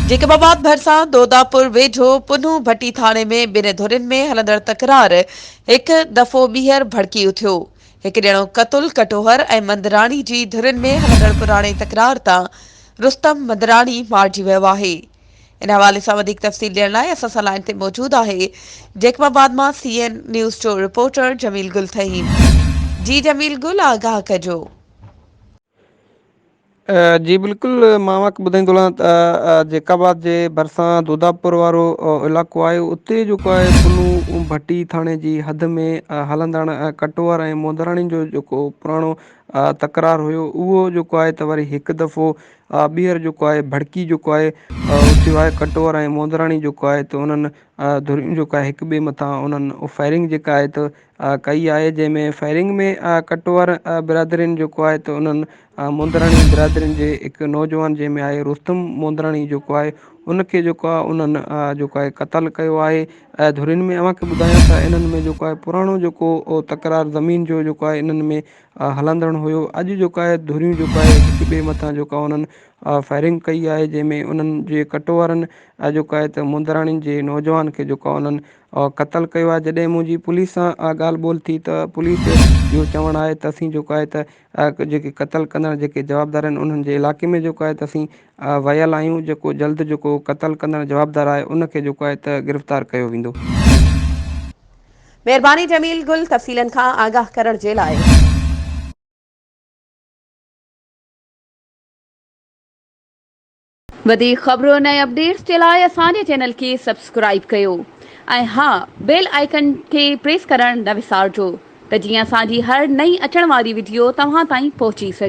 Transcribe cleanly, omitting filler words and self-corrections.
जेकबाबाद भरिसां दोदापुर वेझो पुनू भट्टी थाणे में ॿिनि धुरियुनि में हलंदड़ तकरार हिकु दफ़ो ॿीहर भड़की उथियो। हिकु ॼणो कतुल कटोहर ऐं मंदराणी जी धुरियुनि में हलंदड़ पुराणे तकरार तां रुस्तम मंदराणी मारिजी वियो आहे। इन हवाले सां वधीक तफ़सील ॾियण लाइ असां सां लाइन ते मौजूदु आहे जेकबाबाद मां CN न्यूज़ जो रिपोर्टर जमील गुल थहीम। जी जमील गुल, आगाह कजो। जी बिल्कुलु, मां वटि ॿुधाईंदो रहां जेकाबाद जे भरिसां दोदापुर वारो इलाइक़ो आहे, उते जेको आहे पुनू भट्टी थाणे जी हद में हलंदड़ कटोर ऐं मोदराणी जो जेको पुराणो तकरार हुयो, उहो जेको आहे त वरी हिकु दफ़ो ॿीहर जेको आहे भड़की जेको आहे उथियो आहे। कटोर ऐं मोदराणी जेको आहे त उन्हनि धुरियूं जेको आहे हिक ॿिए मथां उन्हनि फायरिंग जेका आहे त कई आहे, जंहिंमें फायरिंग में कटोर बिरादरीन जेको आहे त उन्हनि मोदराणी बिरादरीन जे हिकु नौजवान जंहिंमें आहे रुस्तम मोदराणी जेको आहे उनखे जेको आहे उन्हनि जेको आहे क़तलु कयो आहे। धुरियुनि में अव्हांखे ॿुधायां त इन्हनि में जेको आहे पुराणो जेको तकरार ज़मीन जो जेको आहे इन्हनि में हलंदड़ हुयो। अॼु जेको आहे धुरियूं जेको आहे हिक ॿिए मथां जेको आहे उन्हनि फायरिंग कई आहे, जंहिंमें उन्हनि जे कटोरनि जेको आहे त मुंदराणी जे नौजवान खे जेको आहे उन्हनि क़तलु कयो आहे। जॾहिं मुंहिंजी पुलिस सां ॻाल्हि ॿोल थी त पुलिस जो चवणु आहे त असीं जेको आहे त जेके क़तलु कंदड़ जेके जवाबदार आहिनि उन्हनि जे इलाइक़े में जेको आहे त असीं वियल आहियूं। जेको जल्द जेको क़तलु कंदड़ जवाबदार आहे उनखे जेको आहे त गिरफ़्तार कयो वेंदो। महिरबानी जमील गुल, तफ़सीलनि खां आगाह करण जे लाइ। वधीक ख़बरुनि ऐं अपडेट्स जे लाइ असांजे चैनल खे सब्सक्राइब कयो ऐं हा, बेल आइकन खे प्रेस करणु न विसारिजो त जीअं असांजी हर नई अचण वारी वीडियो तव्हां ताईं पहुची सघे।